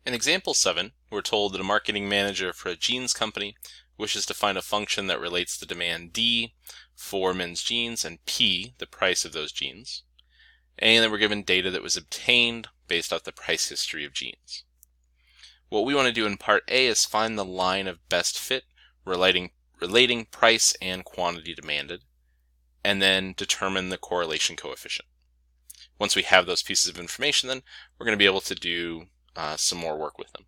In example 7, we're told that a marketing manager for a jeans company wishes to find a function that relates the demand D for men's jeans and P, the price of those jeans. And then we're given data that was obtained based off the price history of jeans. What we want to do in part A is find the line of best fit relating price and quantity demanded, and then determine the correlation coefficient. Once we have those pieces of information, then we're going to be able to do some more work with them.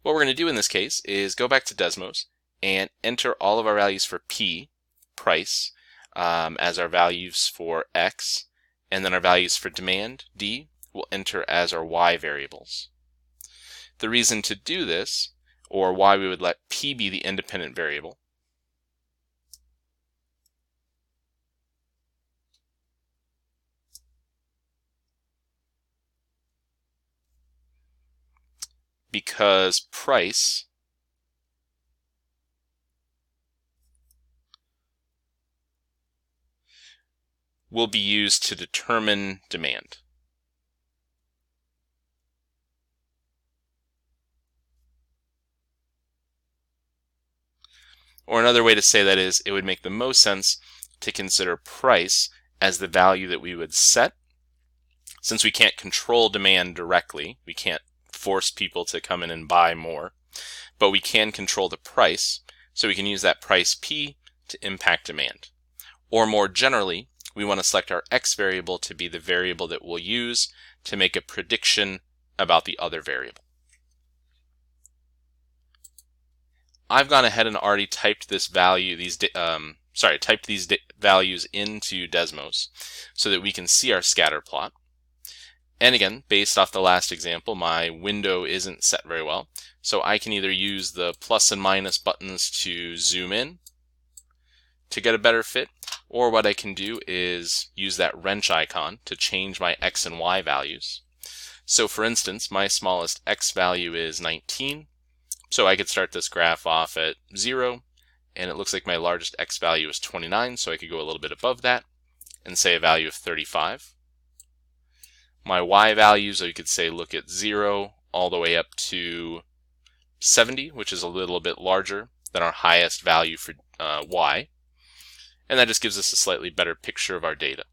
What we're going to do in this case is go back to Desmos and enter all of our values for P, price, as our values for X, and then our values for demand, D, we'll enter as our Y variables. The reason to do this, or why we would let P be the independent variable, because price will be used to determine demand. Or another way to say that is, it would make the most sense to consider price as the value that we would set. Since we can't control demand directly, we can't force people to come in and buy more, but we can control the price, so we can use that price P to impact demand. Or more generally, we want to select our X variable to be the variable that we'll use to make a prediction about the other variable. I've gone ahead and already typed this value, typed these values into Desmos so that we can see our scatter plot. And again, based off the last example, my window isn't set very well, so I can either use the plus and minus buttons to zoom in to get a better fit, or what I can do is use that wrench icon to change my X and Y values. So for instance, my smallest X value is 19, so I could start this graph off at 0, and it looks like my largest X value is 29, so I could go a little bit above that and say a value of 35. My Y values, you could say, look at 0 all the way up to 70, which is a little bit larger than our highest value for Y. And that just gives us a slightly better picture of our data.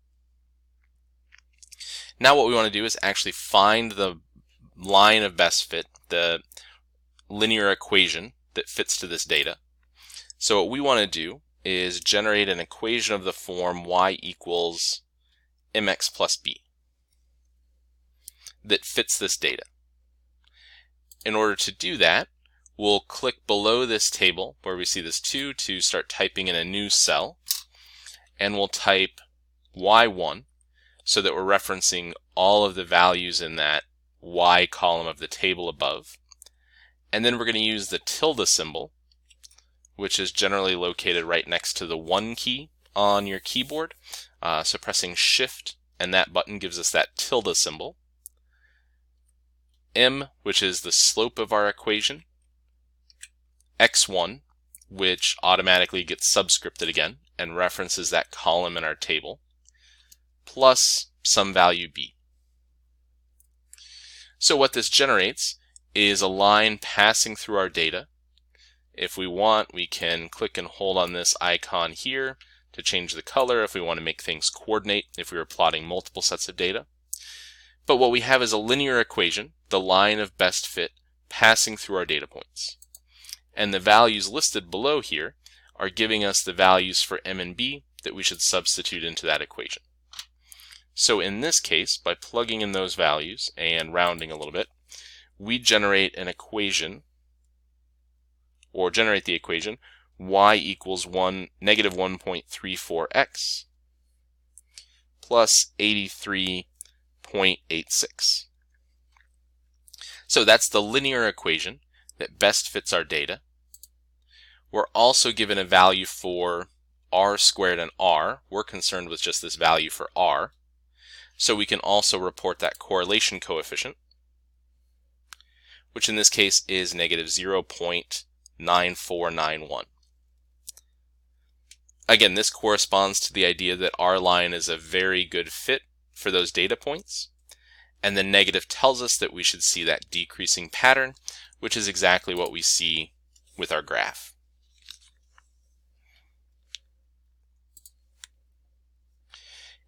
Now what we want to do is actually find the line of best fit, the linear equation that fits to this data. So what we want to do is generate an equation of the form y equals mx plus b that fits this data. In order to do that, we'll click below this table where we see this 2 to start typing in a new cell, and we'll type y1 so that we're referencing all of the values in that y column of the table above. And then we're going to use the tilde symbol, which is generally located right next to the 1 key on your keyboard. So pressing Shift and that button gives us that tilde symbol. M, which is the slope of our equation. X1, which automatically gets subscripted again and references that column in our table, plus some value b. So what this generates is a line passing through our data. If we want, we can click and hold on this icon here to change the color if we want to make things coordinate if we were plotting multiple sets of data. But what we have is a linear equation, the line of best fit, passing through our data points. And the values listed below here are giving us the values for m and b that we should substitute into that equation. So in this case, by plugging in those values and rounding a little bit, we generate an equation, or generate the equation y equals negative 1.34x plus 83.86. So that's the linear equation that best fits our data. We're also given a value for r squared and r. We're concerned with just this value for r. So we can also report that correlation coefficient, which in this case is negative 0.9491. Again, this corresponds to the idea that our line is a very good fit for those data points, And the negative tells us that we should see that decreasing pattern, which is exactly what we see with our graph.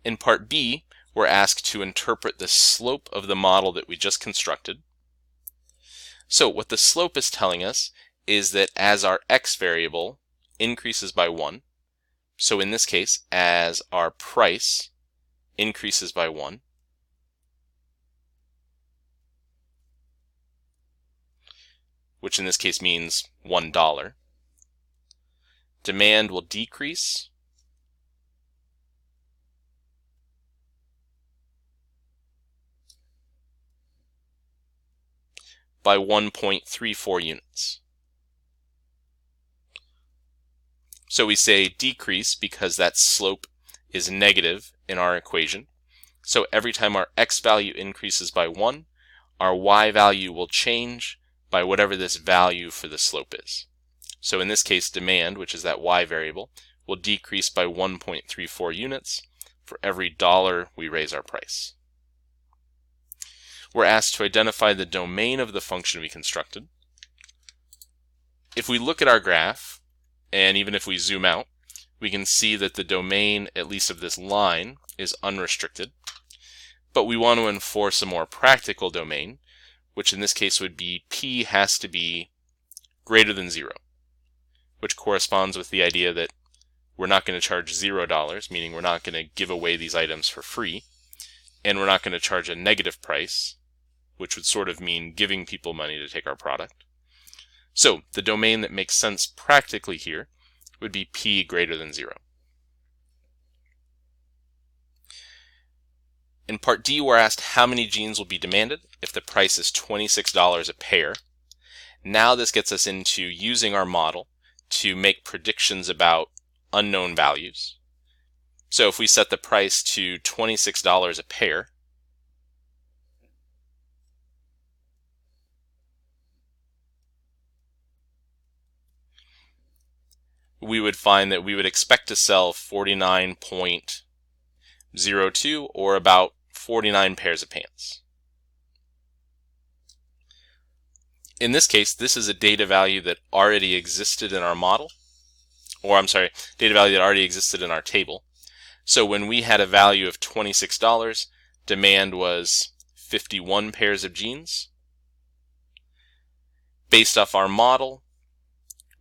In part B, we're asked to interpret the slope of the model that we just constructed. So what the slope is telling us is that as our x variable increases by 1, so in this case, as our price increases by 1, which in this case means $1, demand will decrease by 1.34 units. So we say decrease because that slope is negative in our equation. So every time our x value increases by 1, our y value will change by whatever this value for the slope is. So in this case, demand, which is that y variable, will decrease by 1.34 units for every dollar we raise our price. We're asked to identify the domain of the function we constructed. If we look at our graph, and even if we zoom out, we can see that the domain, at least of this line, is unrestricted. But we want to enforce a more practical domain, which in this case would be p has to be greater than 0, which corresponds with the idea that we're not going to charge $0, meaning we're not going to give away these items for free, and we're not going to charge a negative price, which would sort of mean giving people money to take our product. So the domain that makes sense practically here would be p greater than 0. In part D, we're asked how many jeans will be demanded if the price is $26 a pair. Now this gets us into using our model to make predictions about unknown values. So if we set the price to $26 a pair, we would find that we would expect to sell 49.02 or about 49 pairs of pants. In this case, this is a data value that already existed in our model, or I'm sorry, data value that already existed in our table. So when we had a value of $26, demand was 51 pairs of jeans. Based off our model,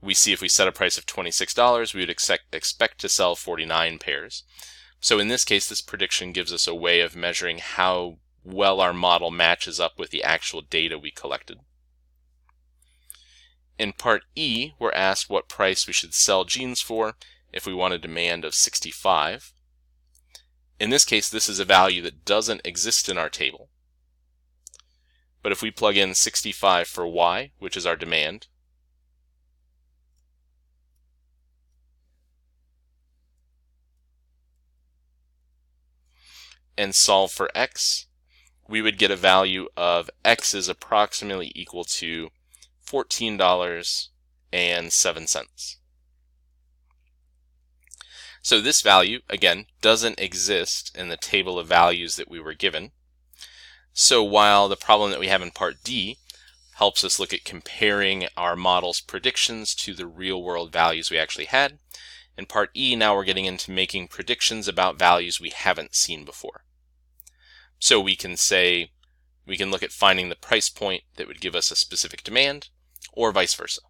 we see if we set a price of $26, we would expect to sell 49 pairs. So in this case, this prediction gives us a way of measuring how well our model matches up with the actual data we collected. In part E, we're asked what price we should sell jeans for if we want a demand of 65. In this case, this is a value that doesn't exist in our table. But if we plug in 65 for Y, which is our demand, and solve for X, we would get a value of X is approximately equal to $14.07. So this value, again, doesn't exist in the table of values that we were given. So while the problem that we have in part D helps us look at comparing our model's predictions to the real-world values we actually had, in part E now we're getting into making predictions about values we haven't seen before. So we can look at finding the price point that would give us a specific demand, or vice versa.